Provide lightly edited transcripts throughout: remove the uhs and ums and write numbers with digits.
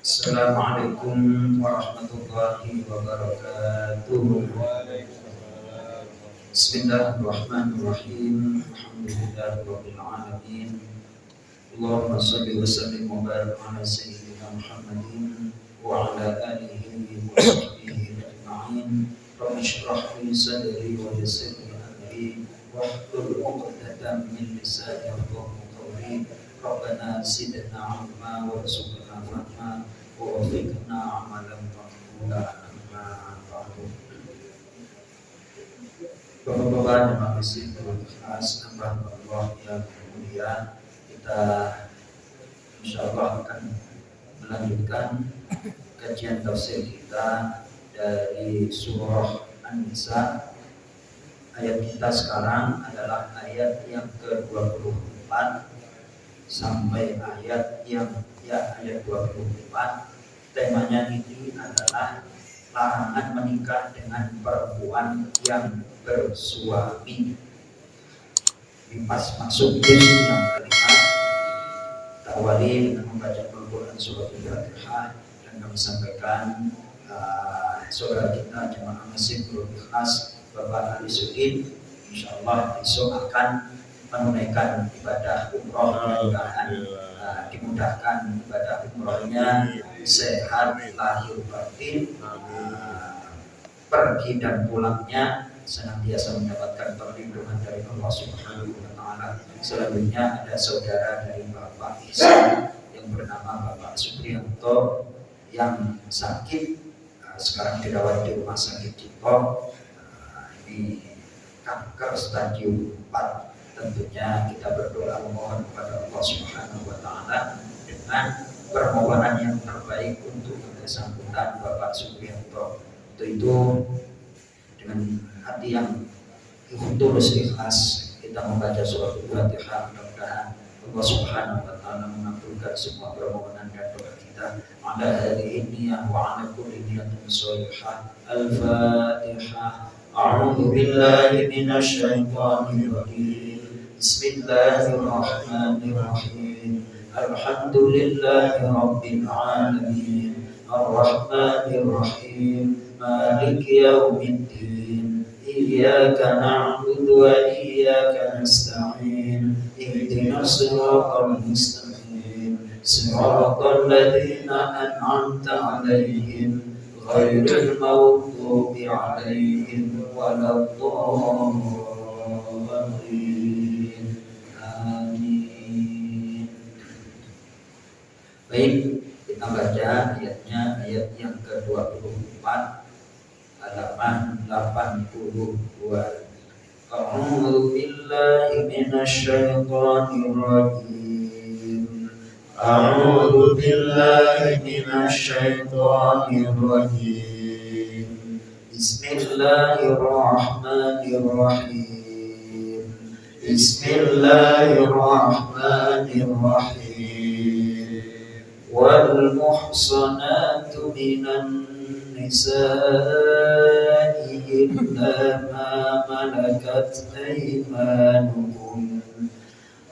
Assalamualaikum warahmatullahi wabarakatuh. Bismillahirrahmanirrahim. Alhamdulillahirabbil alamin. Allahumma shalli wa sallim wa barik ala sayyidina Muhammadin wa ala alihi wa sahbihi ajma'in. Rabbi shrah li sadri wa yassir li amri wahlul 'uqdatam min lisani yafqahu qawli. Rabbana zidna 'ilma warzuqna fahma wa waffiqna 'amalan maqbulan. Bapak-bapak dan mahasiswa Universitas Allah yang mulia, kita insyaallah akan melanjutkan kajian tafsir kita dari surah An-Nisa. Ayat kita sekarang adalah ayat yang ke-24 sampai ayat ayat 24. Temanya ini adalah larangan menikah dengan perempuan yang bersuami. Di pas masuk juz yang kelima, awali dengan membaca Al-Quran surat Al-Fatihah, dan kami sampaikan saudara kita jemaah masjid Nurul Ikhlas Bapak Ali Sudin insyaallah besok akan menunaikan ibadah umroh, mudah-mudahan dimudahkan ibadah umrohnya, sehat lahir batin, pergi dan pulangnya senantiasa mendapatkan perlindungan dari Allah Subhanahu wa taala. Selanjutnya ada saudara dari Bapak Ihsan yang bernama Bapak Supriyanto yang sakit, sekarang dirawat di rumah sakit Cipto, di kanker stadium 4. Tentunya kita berdoa memohon kepada Allah Subhanahu wa taala dengan permohonan yang terbaik untuk kesembuhan Bapak Supriyanto. Untuk itu dengan hati yang tulus ikhlas kita membaca surat Al-Fatihah, mudah-mudahan Allah Subhanahu wa taala mengabulkan semua permohonan dan doa kita. Ala hadhihi niyyah wa ala kulli niyatin shalihah. Al-Fatihah. A'udzu billahi minasy syaithanir rajim. Bismillahirrahmanirrahim. Alhamdulillahi rabbil alamin. Ar-Rahmanir Rahim. Maliki yaumiddin. Iyyaka na'budu wa iyyaka nasta'in. Ihdinas siratal mustaqim. Siratal ladzina an'amta 'alaihim ghairil maghdubi 'alaihim waladdallin. Amin. Baik, kita baca ayatnya, ayat yang ke-24 halaman 82. A'udzu billahi minasy syaithanir rajim. A'udzu billahi minasy syaithanir rajim. Bismillahirrahmanirrahim. Bismillahirrahmanirrahim. Wal muhsanatu minan nisa'i illa ma malakat aymanukum.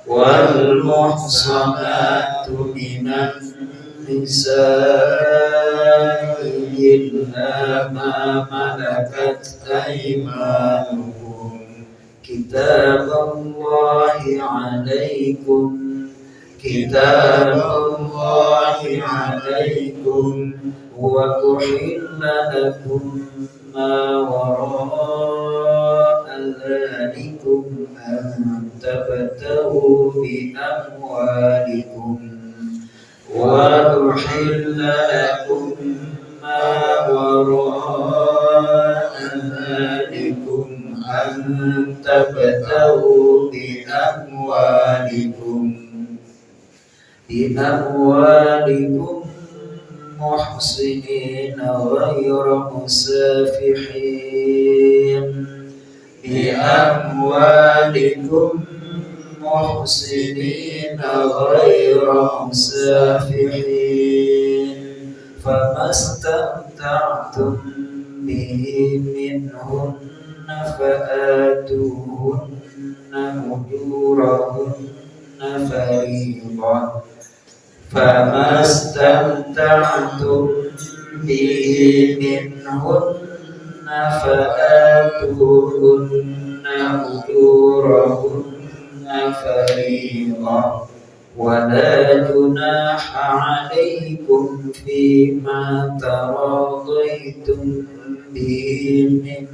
Wal muhsanatu minan nisa'i illa ma malakat aymanukum. Kitaballahi 'alaikum. Kitaballahi 'alaikum wa uhilla lakum ma wara'a dzalikum an tabtaghu bi amwalikum wa uhilla lakum ma wara'a dzalikum an tabtaghu bi amwalikum محسنين غير مسافحين. بأموالكم محسنين غير مسافحين. فما استمتعتم به منهن فآتوهن أجورهن فريضة. فما استمتعتم استمتعتم به منهن فآتوهن أجورهن فريضة ولا جناح عليكم فيما تراضيتم به من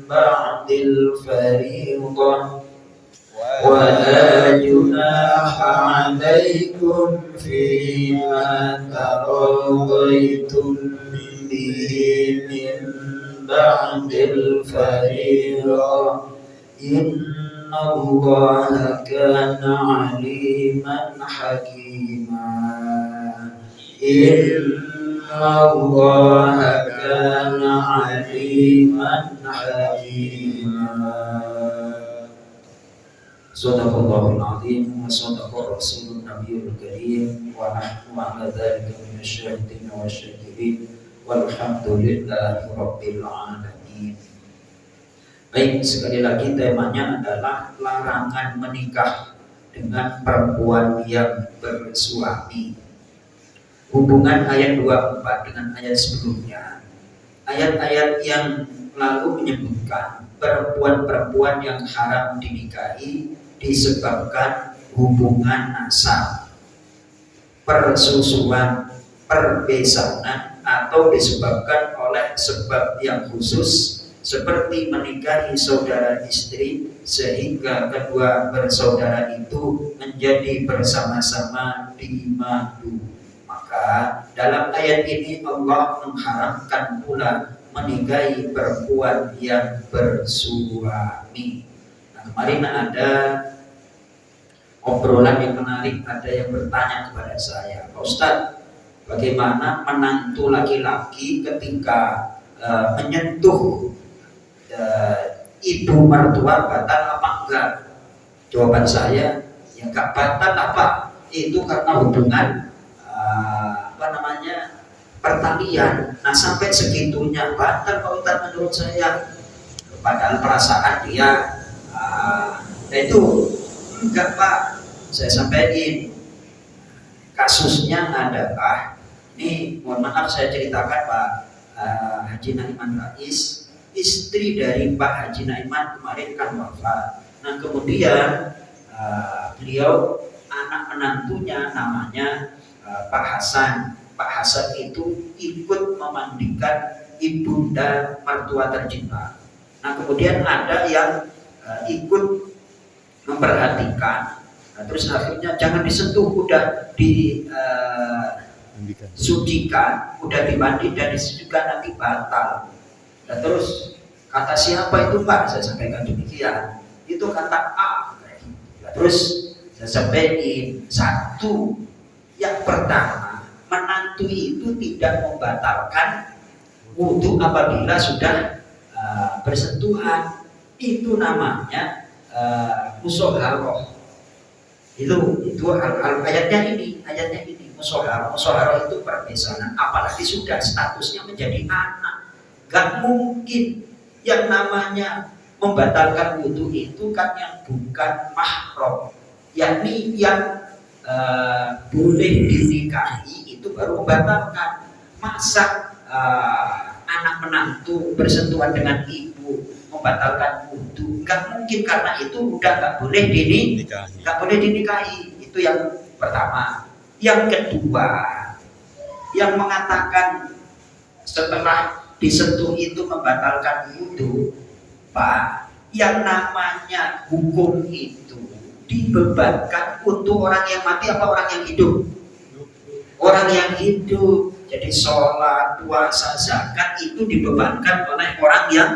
بعد الفريضة ولا جناح عليكم فيما تراضيتم به من بعد الفريضة إن الله كان عليما حكيما إن الله كان عليما حكيما Sadaqallahul azim wa sadaqa rasulun nabiyul karim wa nahnu ala dhalika minasyahidin wa syakirin walhamdulillahi rabbil alamin. Baik, sekali lagi temanya adalah larangan menikah dengan perempuan yang bersuami. Hubungan ayat 24 dengan ayat sebelumnya. Ayat-ayat yang lalu menyebutkan perempuan-perempuan yang haram dinikahi disebabkan hubungan nasab, persusuan, perbesanan, atau disebabkan oleh sebab yang khusus seperti menikahi saudara istri sehingga kedua bersaudara itu menjadi bersama-sama di madu. Maka dalam ayat ini Allah mengharamkan pula menikahi perempuan yang bersuami. Nah, kemarin ada obrolan yang menarik, ada yang bertanya kepada saya, Pak Ustadz, bagaimana menantu laki-laki ketika menyentuh ibu mertua batal apa enggak? Jawaban saya, ya enggak batal apa? Itu karena hubungan pertalian. Nah sampai segitunya batal Pak Ustadz menurut saya. Padahal perasaan dia itu enggak Pak. Saya sampaikan kasusnya adalah ini, mohon maaf saya ceritakan Pak Haji Naiman Rais, istri dari Pak Haji Naiman kemarin kan wafat. Nah kemudian beliau anak menantunya namanya Pak Hasan. Pak Hasan itu ikut memandikan ibunda mertua tercinta. Nah kemudian ada yang ikut memperhatikan. Nah, terus akhirnya jangan disentuh, udah disucikan, udah dimandi dan disucikan nanti batal. Nah, terus kata siapa itu Pak? Saya sampaikan demikian. Itu kata A. Nah, terus saya sampaikan satu, yang pertama, menantu itu tidak membatalkan wudhu apabila sudah bersentuhan. Itu namanya musoharoh. Itu ayatnya ini musoharoh itu perbesanan. Apalagi sudah statusnya menjadi anak, gak mungkin. Yang namanya membatalkan wudhu itu kan yang bukan mahram, yakni yang boleh dinikahi itu baru membatalkan. Masa anak menantu bersentuhan dengan ibu membatalkan wudhu? Nggak mungkin, karena itu udah nggak boleh dinikahi. Itu yang pertama. Yang kedua, yang mengatakan setelah disentuh itu membatalkan wudhu, Pak, yang namanya hukum itu dibebankan untuk orang yang mati apa orang yang hidup? Orang yang hidup. Jadi sholat, puasa, zakat itu dibebankan oleh orang yang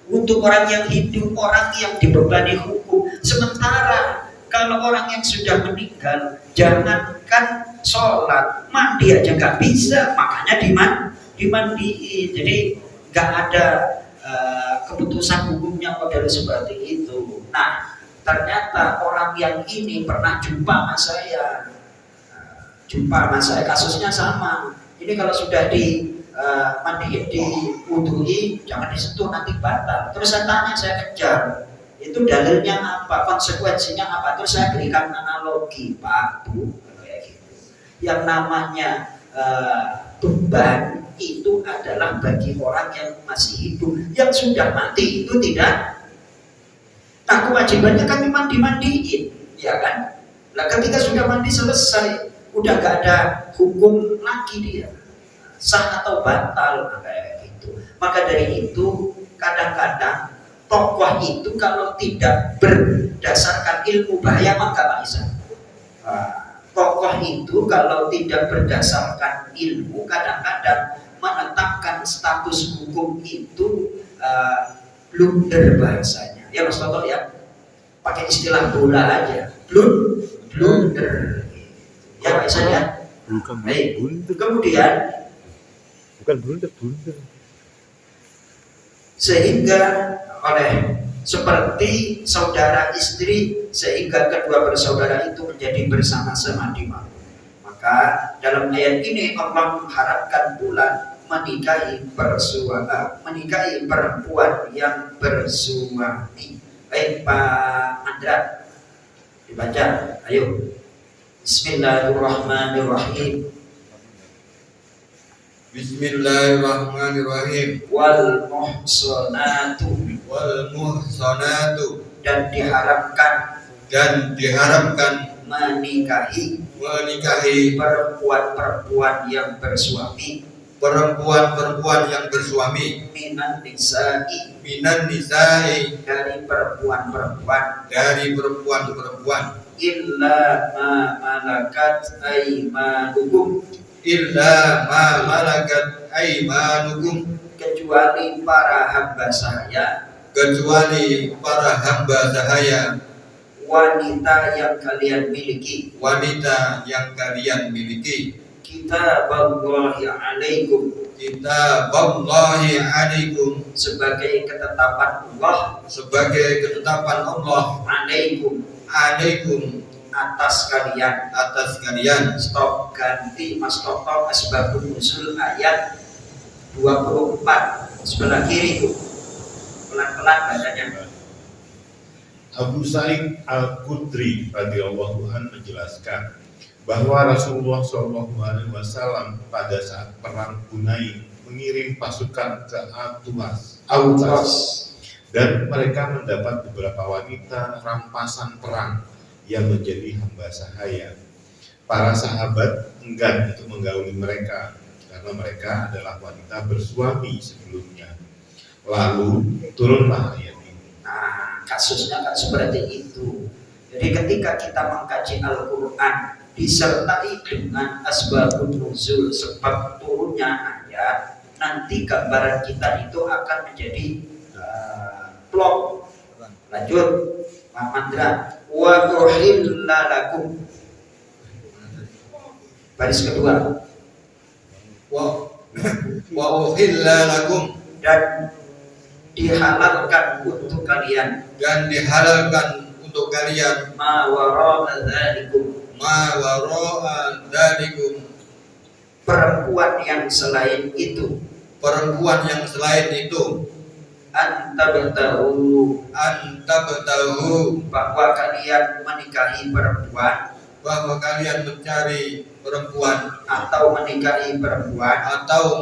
untuk orang yang hidup, orang yang dibebani hukum. Sementara kalau orang yang sudah meninggal, jangankan sholat, mandi aja nggak bisa, makanya dimandiin. Jadi nggak ada keputusan hukumnya model seperti itu. Nah, ternyata orang yang ini pernah jumpa sama saya. Kasusnya sama. Ini kalau sudah mandiin, diwudhui, jangan disentuh nanti batal. Terus saya tanya, saya kejar, itu dalilnya apa, konsekuensinya apa? Terus saya berikan analogi, Pak, Bu, kayak gitu. Yang namanya beban itu adalah bagi orang yang masih hidup. Yang sudah mati itu tidak. Nah, kewajibannya kan cuma dimandiin, ya kan? Nah, ketika sudah mandi selesai, udah gak ada hukum lagi dia, sah atau batal, kayak gitu. Maka dari itu kadang-kadang tokoh itu kalau tidak berdasarkan ilmu bahaya maka Pak Isa. Tokoh itu kalau tidak berdasarkan ilmu kadang-kadang menetapkan status hukum itu blunder bahasanya. Ya Mas Toto ya, pakai istilah bola aja, blunder. Ya Pak Isa ya. Baik. Kemudian bukan blunder. Sehingga oleh seperti saudara istri, sehingga kedua bersaudara itu menjadi bersama-sama di maut. Maka dalam ayat ini Allah mengharapkan pula menikahi perempuan yang bersuami. Baik Pak Andra, dibaca, ayo. Bismillahirrahmanirrahim. Bismillahirrahmanirrahim. Wal muhsanatu, dan diharapkan menikahi perempuan-perempuan yang bersuami, minan nisa'i, dari perempuan-perempuan, illa ma malakat aimanukum, kecuali para hamba sahaya, wanita yang kalian miliki, kitaballahi alaikum, sebagai ketetapan Allah, alaikum, atas kalian. Stop, ganti Mas Toto asbabun nuzul ayat 24 sebelah kiri itu, pelan-pelan bacanya. Abu Sa'id Al-Khudri radhiyallahu anhu menjelaskan bahwa Rasulullah SAW pada saat perang Hunain mengirim pasukan ke Autas, dan mereka mendapat beberapa wanita rampasan perang yang menjadi hamba sahaya. Para sahabat enggan untuk menggauli mereka karena mereka adalah wanita bersuami sebelumnya. Lalu turunlah ayat ini. Nah, kasusnya kan seperti itu. Jadi ketika kita mengkaji Al-Quran disertai dengan asbabun nuzul, sebab turunnya ayat, nanti gambaran kita itu akan menjadi plot. Lanjut Pak Mandra. Wa uhilla lakum, baris kedua, wa uhilla lakum, dan dihalalkan untuk kalian, ma wara'a dzalikum, perempuan yang selain itu, antabtahu, bahwa kalian menikahi perempuan, mencari perempuan atau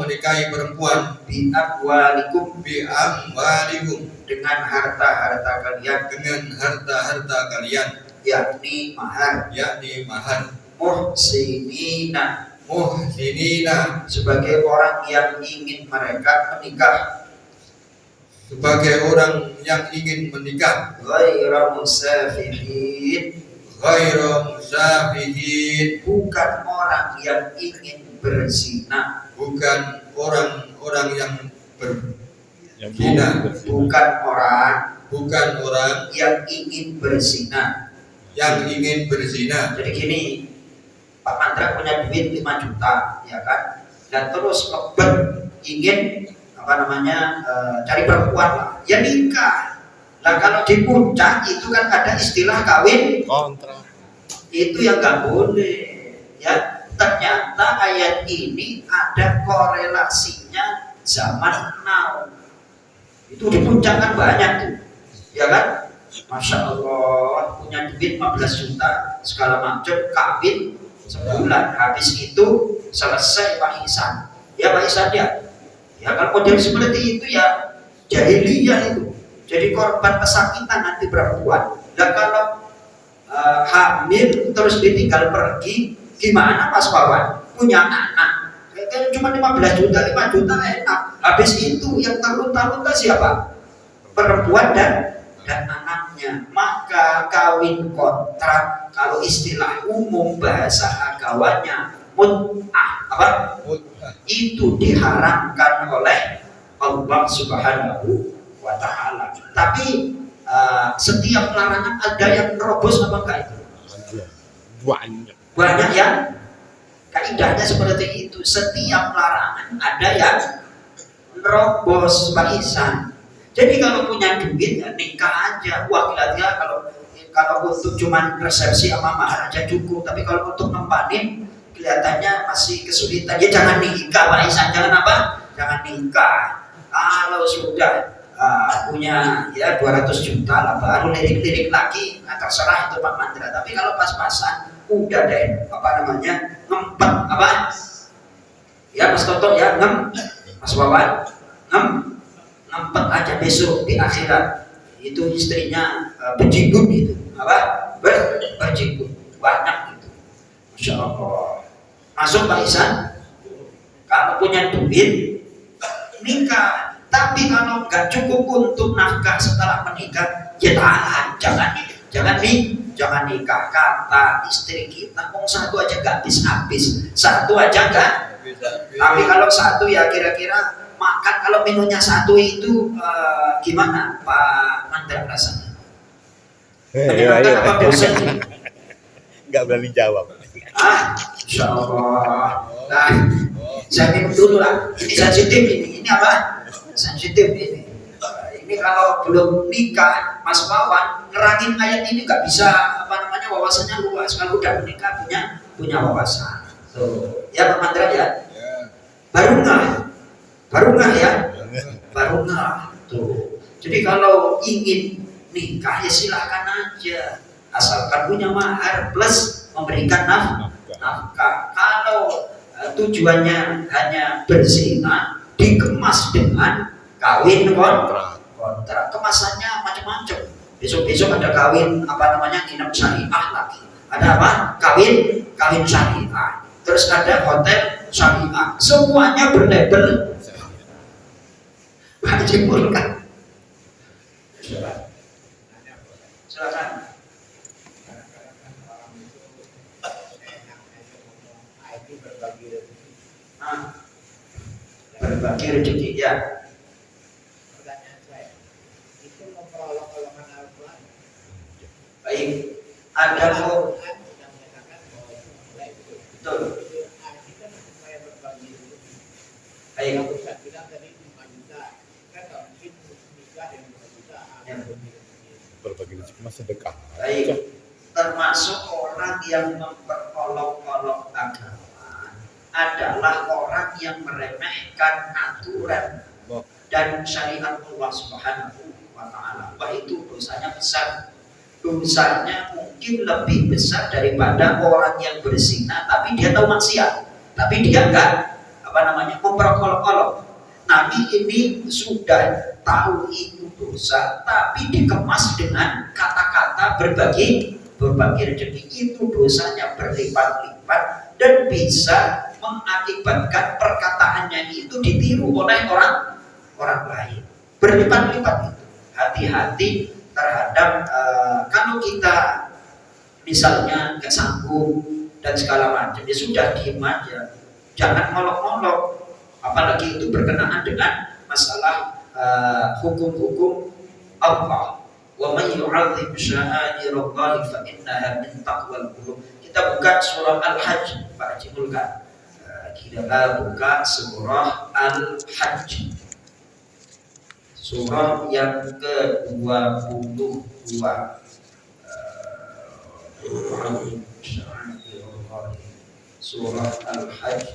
menikahi perempuan biamwalikum, dengan harta-harta kalian, yakni mahar, muhsinina, sebagai orang yang ingin mereka menikah, ghairu musafihin, bukan orang yang ingin berzina, bukan orang yang bukan orang yang ingin berzina. Jadi gini, Pak Mantra punya duit 5 juta, ya kan? Dan terus ngebet ingin cari perempuan lah, ya nikah. Nah kalau di puncak itu kan ada istilah kawin Kontrak. Itu yang nggak boleh, ya. Ternyata ayat ini ada korelasinya zaman now. Itu di puncak kan banyak tuh, ya kan? Masya Allah, punya duit 15 juta segala macam, kawin sebulan, habis itu selesai Pak Ihsan. Ya Pak Ihsan ya. Ya kalau model seperti itu ya jahiliyah itu. Jadi korban kesakitan nanti perempuan. Dan kalau hamil terus ditinggal pergi, gimana Mas Wawan? Punya anak. Kan cuma 15 juta, 5 juta enak. Habis itu yang terlunta-lunta siapa? Perempuan dan anaknya. Maka kawin kontrak kalau istilah umum bahasa agawanya apa? Itu diharamkan oleh Allah Subhanahu wa Ta'ala. Tapi setiap larangan ada yang nerobos apa enggak itu? Banyak yang kaidahnya seperti itu. Setiap larangan ada yang nerobos Pak Ihsan. Jadi kalau punya duit ya nikah aja. Wah kira-kira kalau untuk cuman resepsi sama mahar aja cukup. Tapi kalau untuk nempanin kelihatannya masih kesulitan. Ya jangan nikah Pak Ihsan. Jangan apa? Jangan nikah. Kalau sudah punya ya 200 juta lah baru lirik-lirik lagi. Nah, terserah itu Pak Mandra. Tapi kalau pas-pasan udah deh apa namanya ngempet apa? Ya Mas Toto ya Mas Wawan ngempet aja besok di akhirat itu istrinya berjibun gitu apa berjibun banyak gitu. Masya Allah. Masuk Pak Ihsan kalau punya duit nikah, tapi kalau nggak cukup untuk nafkah setelah menikah ya tahan, jangan nikah. Kata istri kita satu aja nggak habis satu aja nggak. Tapi kalau satu ya kira-kira makan kalau menunya satu itu gimana Pak Mandra rasanya? Menyenangkan apa bosan? Nggak berani jawab. Insya Allah. Nah, saya minum dulu lah. Ini sensitif ini apa? Sensitif ini. Ini kalau belum nikah, Mas Wawan ngerangin ayat ini nggak bisa apa namanya wawasannya luas. Kalau udah menikah punya wawasan. Tuh, ya Pak Mandra ya. Baru nggak ya? Baru nggak tuh. Jadi kalau ingin nikah ya silakan aja, asalkan punya mahar plus memberikan nafkah. Kalau tujuannya hanya berzina, dikemas dengan kawin kontrak. Kemasannya macam-macam. Besok ada kawin apa namanya nginep syariah lagi. Ada apa? Kawin syariah. Terus ada hotel syariah. Semuanya berlabel Pak Jimur kan. Silakan. Berbagi rezeki ya. Baik. Ada betul. Baik. Berbagi rezeki mas sedekah. Baik. Termasuk orang yang memperolok-olok agama adalah orang yang meremehkan aturan dan syariat Allah Subhanahu wa Ta'ala. Wah itu dosanya besar. Dosanya mungkin lebih besar daripada orang yang berzina tapi dia tahu maksiat, tapi dia enggak apa namanya memperolok-olok. Nabi ini sudah tahu itu dosa tapi dikemas dengan kata-kata berbagi rezeki. Itu dosanya berlipat-lipat dan bisa mengakibatkan perkataannya itu ditiru oleh orang lain. Berlipat-lipat itu. Hati-hati terhadap kalau kita misalnya nggak sanggup dan segala macam ya sudah diem aja, jangan ngolok-ngolok, apalagi itu berkenaan dengan masalah hukum-hukum Allah. Wa may yu'azzim sya'airallahi fa innaha min taqwal qulub. Kita buka surah Al-Hajj, Pak Haji Mulkan. Kita buka surah Al-Hajj. Surah yang ke-22. Surah Al-Hajj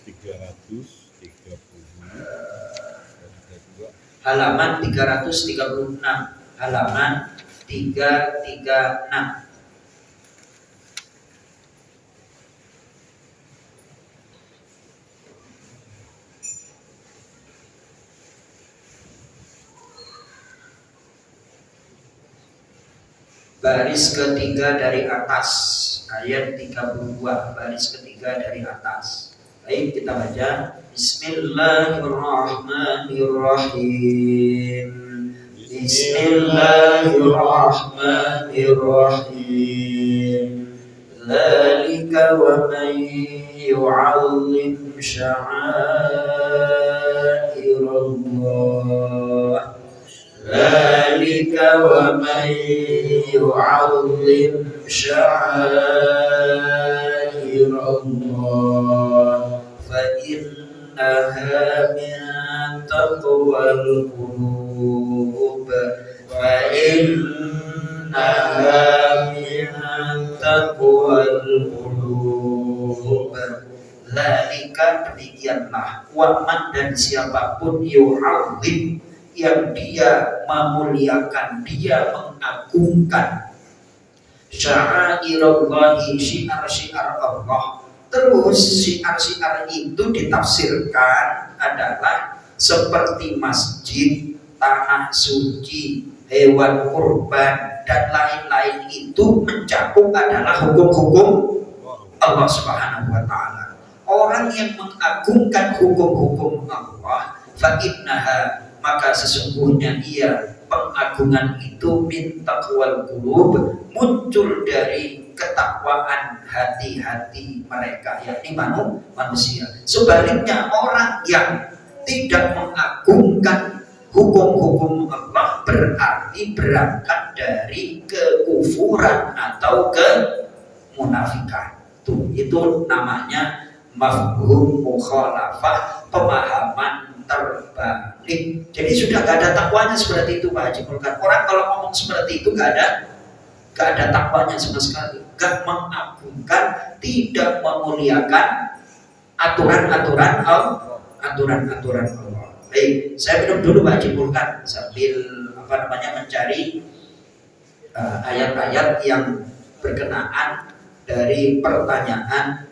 330 halaman 336, halaman 336. baris ketiga dari atas, ayat 32, baris ketiga dari atas. Baik, kita baca. Bismillahirrahmanirrahim. Bismillahirrahmanirrahim. Dzalika wa man yu'azzim sya'airallah. Dzalika wa man yu'azzim sya'airallah fa innaha min taqwal qulub. Fa innaha min taqwal qulub. Dzalika, demikianlah, waman, dan siapapun, yu'azzim, yang dia memuliakan, dia mengagungkan sya'airallahi, syiar-syiar Allah. Terus syiar-syiar itu ditafsirkan adalah seperti masjid, tanah suci, hewan kurban, dan lain-lain. Itu mencakup adalah hukum-hukum Allah Subhanahu wa ta'ala. Orang yang mengagungkan hukum-hukum Allah, fa innaha, maka sesungguhnya ia, pengagungan itu, min taqwal qulub, muncul dari ketakwaan hati-hati mereka, yakni manusia. Sebaliknya, orang yang tidak mengagungkan hukum-hukum Allah berarti berangkat dari kekufuran atau kemunafikan. Itu namanya mafhum mukhalafah, pemahaman terbalik. Jadi sudah gak ada takwanya seperti itu, Pak Haji Mulkan. Orang kalau ngomong seperti itu gak ada takwanya sama sekali, gak mengagungkan, tidak memuliakan aturan-aturan Allah. Baik, saya minum dulu, Pak Haji Mulkan, sambil mencari ayat-ayat yang berkenaan dari pertanyaan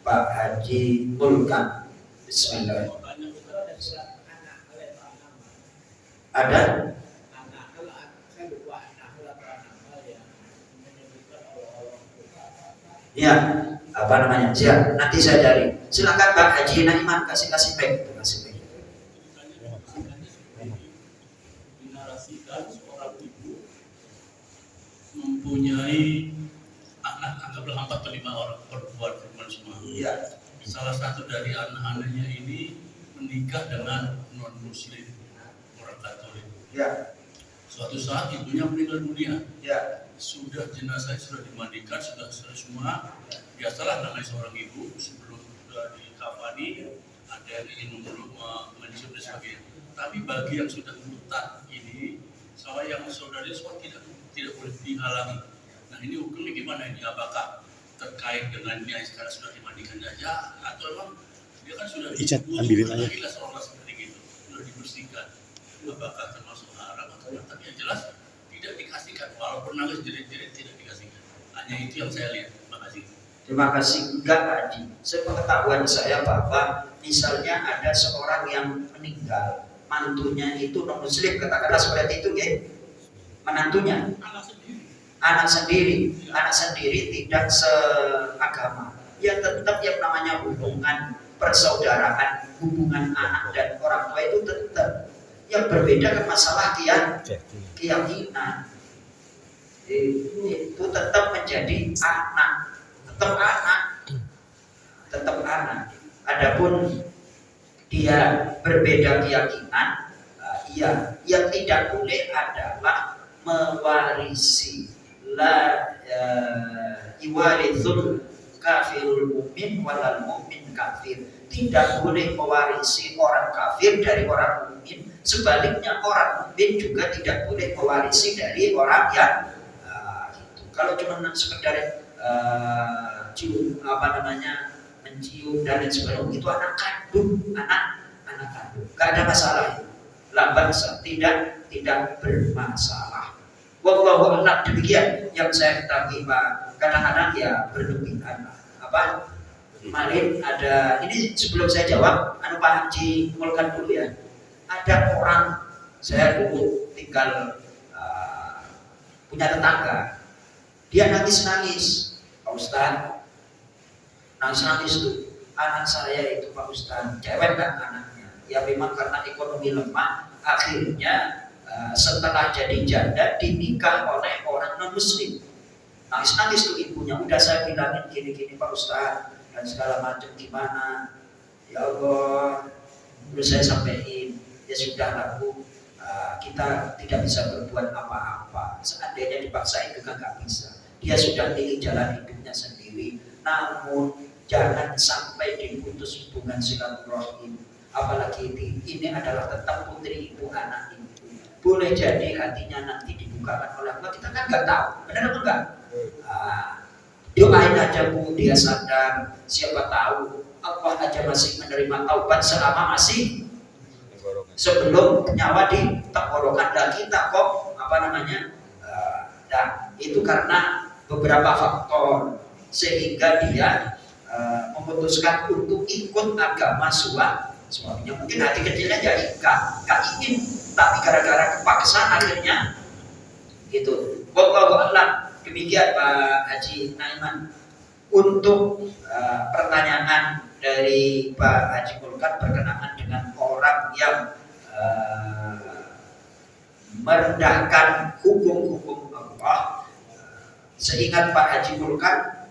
Pak Haji Mulkan. Bismillahirrahmanirrahim. Ada? Ya, siap. Nanti saya cari. Silakan Pak Haji Naiman, kasih back. Dinarasikan seorang ibu mempunyai anak, anggaplah 4 atau 5 orang perempuan semua. Iya. Salah satu dari anak-anaknya ini menikah dengan non muslim, orang Katolik. Ya. Suatu saat ibunya meninggal dunia. Ya. Sudah jenazah sudah dimandikan, sudah semua. Biasalah namanya seorang ibu sebelum sudah dikafani, ada yang ingin mencium dan sebagainya. Tapi bagi yang sudah murtad ini, sama yang saudari semua tidak boleh dihalangi. Nah, ini hukumnya gimana ini? Apakah terkait dengan dia sekarang sudah dimandikan saja, atau memang dia kan sudah ambilin aja seolah seperti itu, sudah dibersihkan? Apakah termasuk haram atau tidak? Tapi yang jelas tidak dikasihkan, walaupun nangis jerit-jerit tidak dikasihkan. Hanya itu yang saya lihat. Terima kasih. Terima kasih. Enggak, Haji. Sepengetahuan saya bahwa misalnya ada seorang yang meninggal, mantunya itu non muslim, katakanlah seperti itu, ya, menantunya anak sendiri tidak seagama, ya tetap yang namanya hubungan persaudaraan, hubungan anak dan orang tua itu tetap. Yang berbeda kan masalah keyakinan. Itu tetap menjadi anak, tetap anak. Adapun dia berbeda keyakinan, iya, yang tidak boleh adalah mewarisi. La iwarithul kafirul mu'min walal mu'min kafir. Tidak boleh mewarisi orang kafir dari orang mukmin. Sebaliknya orang mukmin juga tidak boleh mewarisi dari orang yang gitu. Kalau cuma sekedar mencium dan lain sebagainya, itu anak kandung, gak ada masalah itu. La bangsa, tidak bermasalah. Wallahu a'lam. Demikian yang saya ketahui, Pak. Kadang-kadang ya berlebihan. Kemarin ada, ini sebelum saya jawab, Pak Haji Mulkan dulu ya. Ada orang, saya dulu tinggal punya tetangga, Dia nangis-nangis, Pak Ustadz, nangis-nangis tuh. Anak saya itu Pak Ustadz, cewek kan anaknya. Ya memang karena ekonomi lemah, akhirnya setelah jadi janda dinikah oleh orang non muslim. Nangis-nangis tuh ibunya, udah saya bilangin gini-gini Pak Ustadz dan segala macam gimana. Ya Allah, udah saya sampaikan, ya sudah lah Bu, kita tidak bisa berbuat apa-apa. Seandainya dipaksain juga nggak bisa. Dia sudah pilih jalan hidupnya sendiri. Namun jangan sampai diputus hubungan silaturahim. Apalagi ini adalah tentang putri ibu anak ibu. Boleh jadi hatinya nanti dibukakan oleh Allah, kita kan nggak tahu. Benar apa enggak? Doain aja Bu, dia sadar. Siapa tahu Allah aja masih menerima taubat selama masih sebelum nyawa di tenggorokan. Dan kita kok dan itu karena beberapa faktor sehingga dia memutuskan untuk ikut agama suaminya. Mungkin hati kecilnya jadi gak ingin, tapi gara-gara kepaksaan akhirnya gitu. Wallahu a'lam. Demikian Pak Haji Naiman. Untuk pertanyaan dari Pak Haji Kulkan berkenaan dengan orang yang merendahkan hukum-hukum Allah, seingat Pak Haji Kulkan,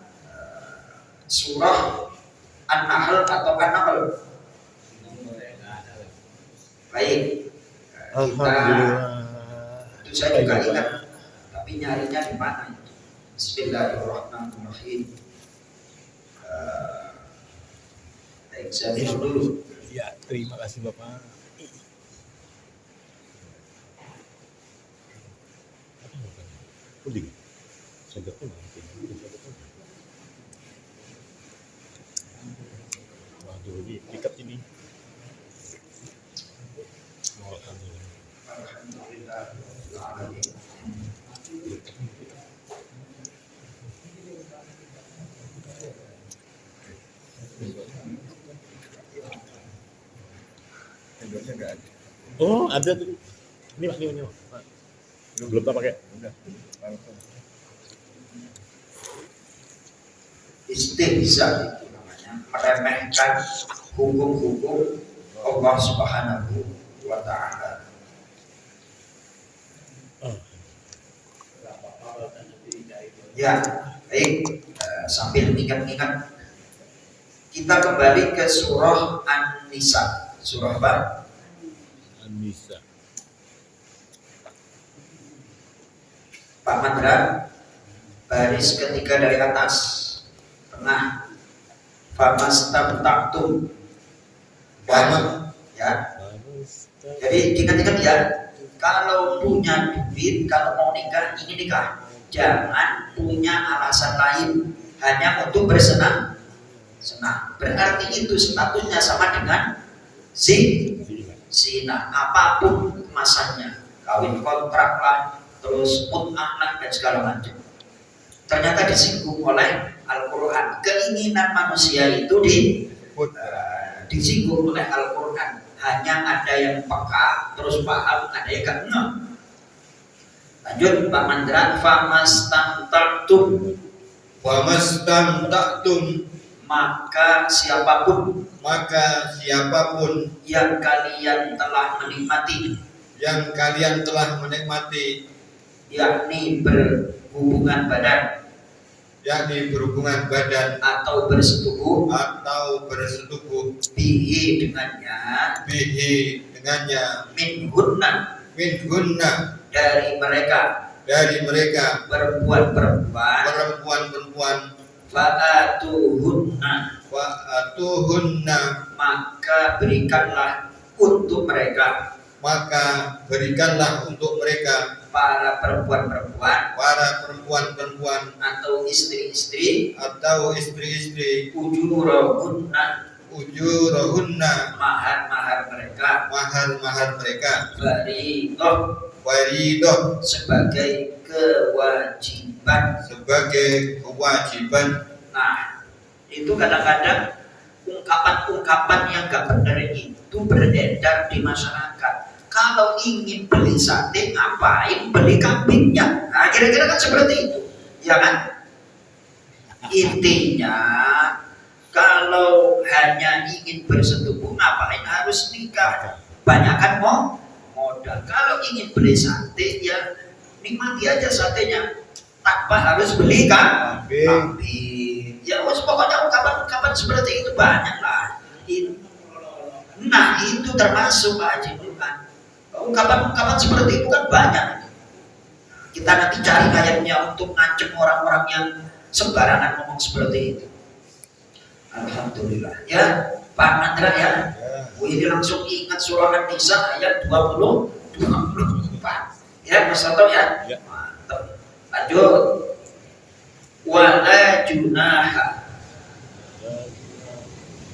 surah An-Nahl atau An-Nahl. Baik, Alhamdulillah. itu saya juga ingat, tapi nyarinya di mana itu? Bismillahirrahmanirrahim. Baik, saya minum dulu. Ya, terima kasih Bapak. Puding. Sudah puding. Waduh, ini ikat ini. Alhamdulillah. Oh, ada tuh. Ini Pak, ini Pak. Belum tak pakai. Udah. Istihza itu namanya, meremehkan hukum-hukum Allah Subhanahu wa Ta'ala. Ya, baik. Sambil ingat-ingat, kita kembali ke surah An-Nisa. Surah apa? An-Nisa. Pak Mandra, baris ketiga dari atas, tengah. Famastamtaktum. Ya. Jadi ingat-ingat ya, kalau punya duit, kalau mau nikah, ingin nikah, jangan punya alasan lain hanya untuk bersenang. Berarti itu statusnya sama dengan zina. Apapun kemasannya, kawin kontrak lah, terus mut'ah lah, dan segala macam. Ternyata disinggung oleh Al-Quran. Keinginan manusia itu disinggung oleh Al-Quran. Hanya ada yang peka, terus paham, ada yang gak ngeh. Lanjut Pak Mandra. Famastamtaktum. Maka siapapun yang kalian telah menikmati, yakni berhubungan badan atau bersetubuh bihi dengannya minhunna dari mereka perempuan fa'atuhunna maka berikanlah untuk mereka para perempuan atau istri-istri ujurahunna mahar mereka fariidah sebagai kewajiban. Nah, itu kadang-kadang ungkapan-ungkapan yang gak benar itu beredar di masyarakat. Kalau ingin beli sate, ngapain beli kambingnya? Nah, kira-kira kan seperti itu. ya kan? Intinya kalau hanya ingin bersetubuh ngapain harus nikah? Banyakan modal. Kalau ingin beli sate ya nikmati aja satenya tanpa harus beli kan? Kambing. Ya pokoknya ungkapan seperti itu banyak lah. Nah itu termasuk Pak Haji bukan? Ungkapan seperti itu kan banyak. Kita nanti cari ayatnya untuk ngancem orang-orang yang sembarangan ngomong seperti itu. Alhamdulillah ya Pak Mandra ya. Ini langsung ingat surah An-Nisa ayat 24 ya Mas Toto ya. Mantap. Lanjut. Wala junaha.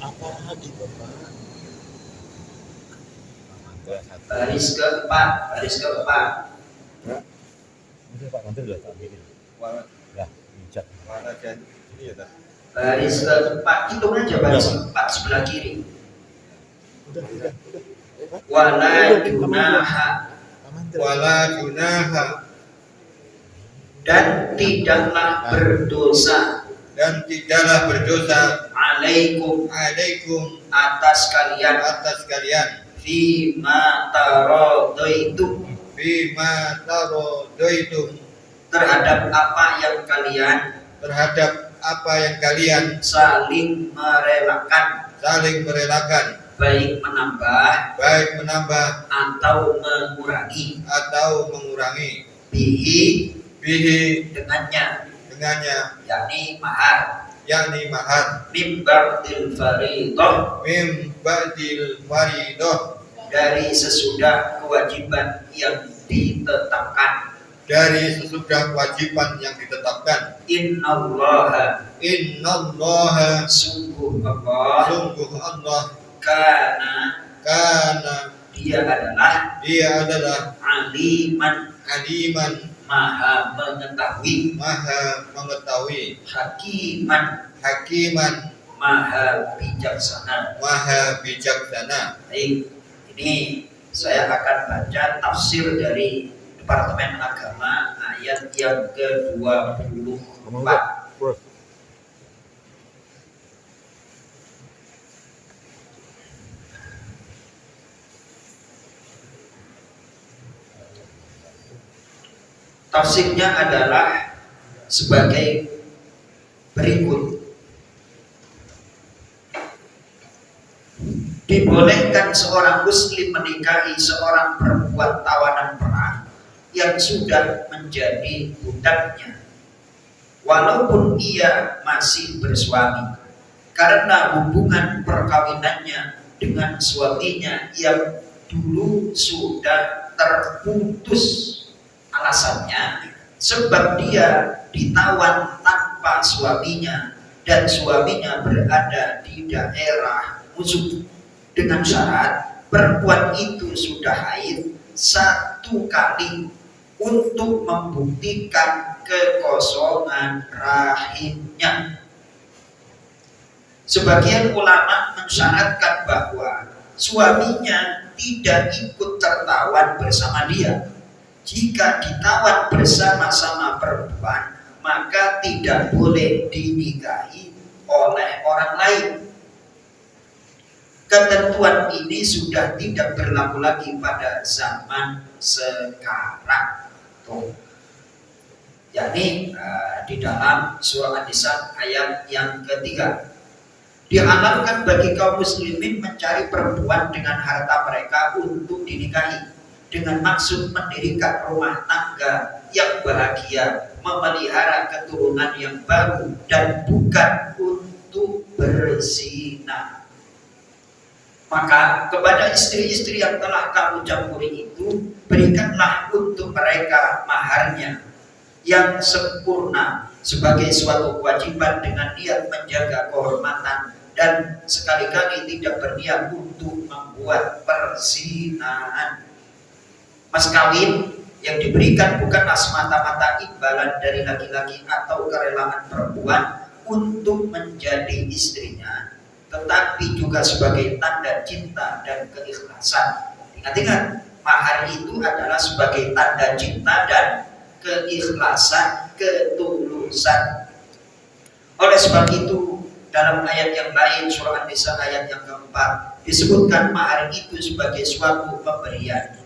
Apa lagi Bapak? Baris keempat. Ini Pak Menteri sudah tak ambilin. Ya, bijak. Baris keempat, hitung aja baris keempat sebelah kiri. Udah. Wala junaha. Wala junaha, Dan tidaklah berdosa dan tidaklah berdosa alaikum atas kalian fima taradaitum bima taradaitum, terhadap apa yang kalian saling merelakan baik menambah atau mengurangi bihi dengannya yakni mahar min ba'dil faridah dari sesudah kewajiban yang ditetapkan. Innallaha sungguh Allah kana dia adalah aliman maha mengetahui hakiman maha bijaksana. Baik, ini saya akan baca tafsir dari Departemen Agama ayat yang ke-24. Tafsirnya adalah sebagai berikut. Dibolehkan seorang muslim menikahi seorang perempuan tawanan perang yang sudah menjadi budaknya, walaupun ia masih bersuami, karena hubungan perkawinannya dengan suaminya yang dulu sudah terputus. Alasannya sebab dia ditawan tanpa suaminya dan suaminya berada di daerah musuh, dengan syarat perempuan itu sudah haid 1 kali untuk membuktikan kekosongan rahimnya. Sebagian ulama mensyaratkan bahwa suaminya tidak ikut tertawan bersama dia. Jika ditawan bersama-sama perempuan, maka tidak boleh dinikahi oleh orang lain. Ketentuan ini sudah tidak berlaku lagi pada zaman sekarang. Yakni di dalam surah An-Nisa ayat yang ketiga. Dihalalkan bagi kaum muslimin mencari perempuan dengan harta mereka untuk dinikahi, dengan maksud mendirikan rumah tangga yang bahagia, memelihara keturunan yang baru, dan bukan untuk berzina. Maka kepada istri-istri yang telah kamu campuri itu, berikanlah untuk mereka maharnya yang sempurna sebagai suatu kewajiban dengan niat menjaga kehormatan dan sekali-kali tidak berniat untuk membuat perzinahan. Mas kawin yang diberikan bukanlah semata-mata imbalan dari laki-laki atau kerelaan perempuan untuk menjadi istrinya, tetapi juga sebagai tanda cinta dan keikhlasan. Ingat-ingat, mahar itu adalah sebagai tanda cinta dan keikhlasan, ketulusan urusan. Oleh sebab itu dalam ayat yang lain surah An-Nisa ayat yang keempat disebutkan mahar itu sebagai suatu pemberian.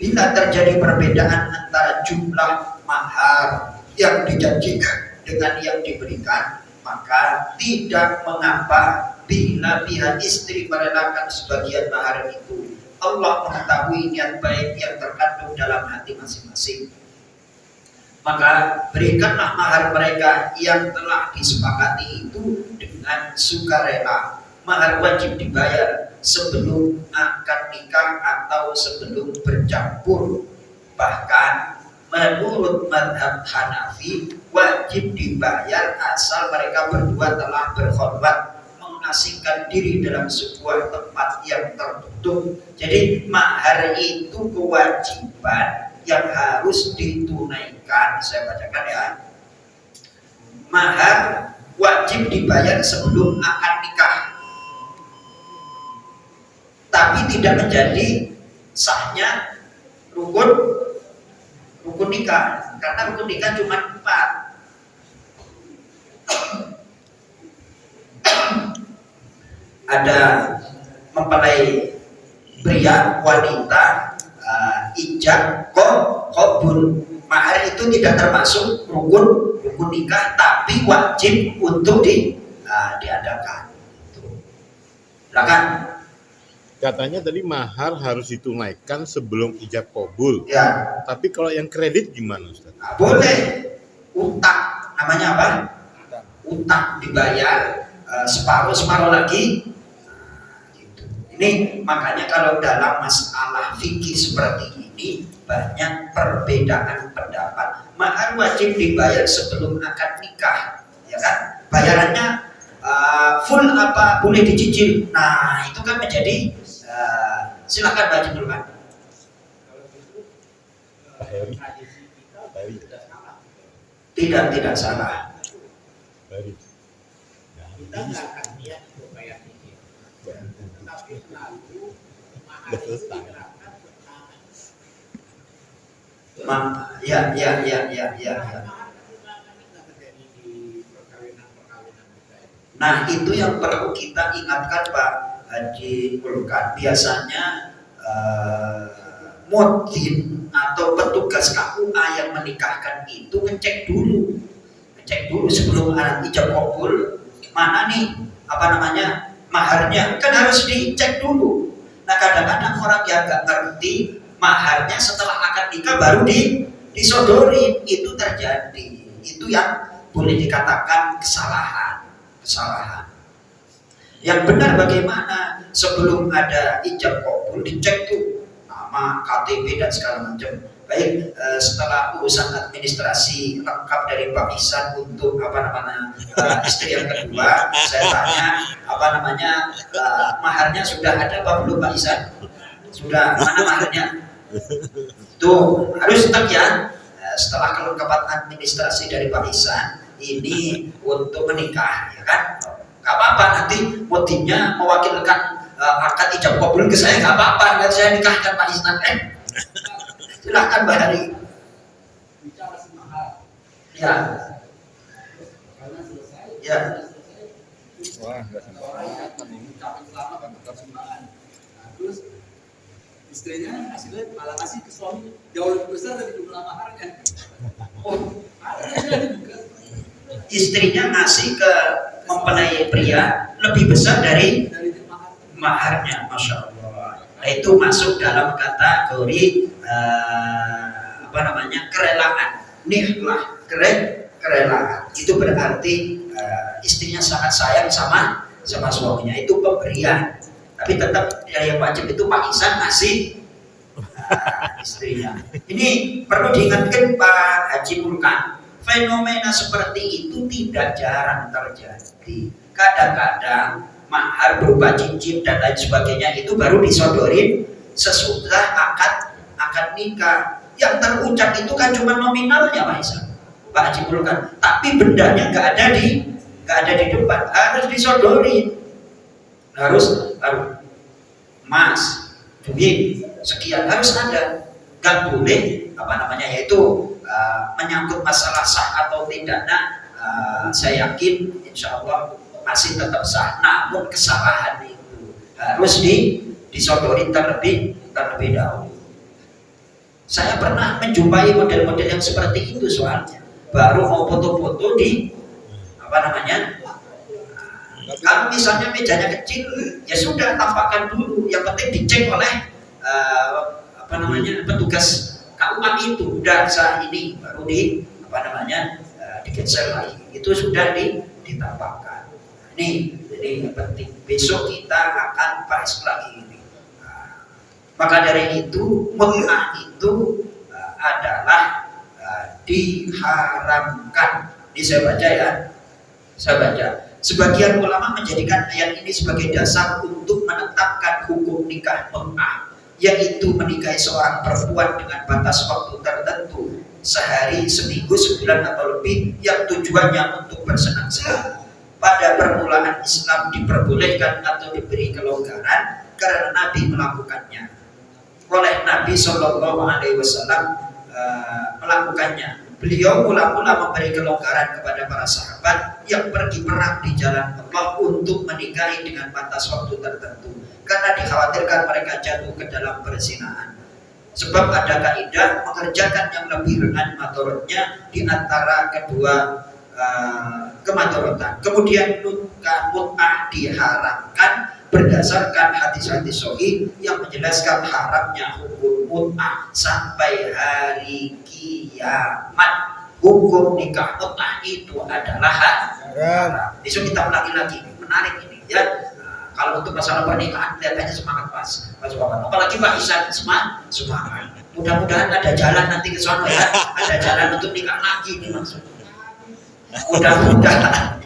Bila terjadi perbedaan antara jumlah mahar yang dijanjikan dengan yang diberikan, maka tidak mengapa bila pihak istri merelakan sebagian mahar itu. Allah mengetahui niat baik yang terkandung dalam hati masing-masing. Maka berikanlah mahar mereka yang telah disepakati itu dengan sukarela. Mahar wajib dibayar sebelum akad nikah atau sebelum bercampur. Bahkan menurut mazhab Hanafi wajib dibayar asal mereka berdua telah berkhulwat, mengasingkan diri dalam sebuah tempat yang tertutup. Jadi mahar itu kewajiban yang harus ditunaikan. Saya bacakan ya. Mahar wajib dibayar sebelum akad nikah, tapi tidak menjadi sahnya rukun nikah, karena rukun nikah cuma 4. Ada mempelai pria, wanita, ijab, qabul. Mahar itu tidak termasuk rukun nikah, tapi wajib untuk diadakan. Silakan. Katanya tadi mahar harus ditunaikan sebelum ijab kabul. Ya. Tapi kalau yang kredit gimana, Ustaz? Nah, boleh. Utang, namanya apa? Utang dibayar separuh lagi. Gitu. Ini makanya kalau dalam masalah fikih seperti ini banyak perbedaan pendapat. Mahar wajib dibayar sebelum akad nikah, ya kan? Bayarannya full apa boleh dicicil. Nah, itu kan menjadi silakan baca dulu kan. Pak Heri. Tidak salah. Heri. Kita nggak akan niat untuk bayar cicil, tapi lalu mahar itu digerakkan Ya. Nah, itu yang perlu kita ingatkan Pak Haji Ulkan. Biasanya mudzin atau petugas KUA yang menikahkan itu ngecek dulu sebelum ijab kabul, mana nih maharnya, kan harus dicek dulu. Nah, kadang-kadang orang yang nggak ngerti maharnya setelah akad nikah baru disodorin, itu terjadi. Itu yang boleh dikatakan kesalahan. Yang benar bagaimana? Sebelum ada ijab kabul dicek tuh nama, KTP dan segala macam. Baik, setelah urusan administrasi lengkap dari Pak Ihsan untuk istri yang kedua, saya tanya maharnya sudah ada apa belum Pak Ihsan? Sudah, mana maharnya? Tuh harus tetap ya. Setelah kelengkapan administrasi dari Pak Ihsan, ini untuk menikah, ya kan? Gak apa-apa, nanti motifnya mewakilkan akad ijab kabul ke saya, gak apa-apa, nanti saya nikahkan Pak Ihsan. Silahkan Mbak Hari. bicara semahal. Ya. Karena selesai. Ya. Wah, enggak sama. Orang yang mengucapkan selamat dan persembahan. Nah, terus istrinya hasilnya malah kasih ke suami jauh lebih besar dari jumlah maharnya. Oh, ada juga. Istrinya ngasih ke mempelai pria lebih besar dari maharnya, masya Allah. Nah, itu masuk dalam kategori kerelaan. Nihlah, kerelaan. Itu berarti istrinya sangat sayang sama suaminya. Itu pemberian. Tapi tetap yang wajib itu Pak Ihsan ngasih istrinya. Ini perlu diingatkan Pak Haji Ulkan. Fenomena seperti itu tidak jarang terjadi. Kadang-kadang mahar berupa cincin dan lain sebagainya itu baru disodorin sesudah akad nikah. Yang terucap itu kan cuma nominalnya Pak Ihsan, Pak Haji Ulkan. Tapi bendanya nggak ada di depan, harus disodorin. Harus emas, duit sekian harus ada. Nggak boleh yaitu menyangkut masalah sah atau tidaknya, saya yakin insya Allah masih tetap sah, namun kesalahan itu harus disodori terlebih dahulu. Saya pernah menjumpai model-model yang seperti itu, soalnya baru mau foto-foto di kalau misalnya mejanya kecil, ya sudah tampakkan dulu, yang penting dicek oleh petugas KUA itu, udah sah ini, baru digeser lagi, itu sudah ditampakkan. Ini penting, besok kita akan bahas lagi ini. Maka dari itu mut'ah itu adalah diharamkan. Ini saya baca ya, saya baca. Sebagian ulama menjadikan ayat ini sebagai dasar untuk menetapkan hukum nikah mut'ah, yaitu menikahi seorang perempuan dengan batas waktu tertentu, sehari, seminggu, sebulan atau lebih, yang tujuannya untuk bersenang-senang. Pada permulaan Islam diperbolehkan atau diberi kelonggaran karena Nabi melakukannya. Oleh Nabi Shallallahu Alaihi Wasallam melakukannya. Beliau mula-mula memberi kelonggaran kepada para sahabat yang pergi perang di jalan Allah untuk menikahi dengan batas waktu tertentu, karena dikhawatirkan mereka jatuh ke dalam perzinahan. Sebab ada kaidah mengerjakan yang lebih ringan madorotnya di antara kedua kemadorotan. Kemudian mut'ah diharamkan berdasarkan hadis-hadis sahih yang menjelaskan haramnya hukum mut'ah sampai hari kiamat. Hukum nikah mut'ah itu adalah haram. Besok kita ulangi lagi, menarik ini ya. Kalau untuk masalah pernikahan kelihatannya semangat Mas Bapak. Apalagi Pak Isan semangat. Mudah-mudahan ada jalan nanti ke sana ya. Ada jalan untuk nikah lagi ini maksudnya. Mudah-mudahan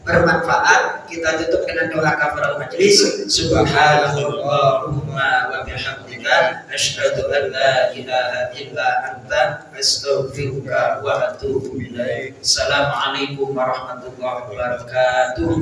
bermanfaat. Kita tutup dengan doa kafaratul majlis. Subhanallahumma wa bihamdika asyhadu an la ilaha illa anta astaghfiruka wa atubu ilaik. Assalamualaikum warahmatullahi wabarakatuh.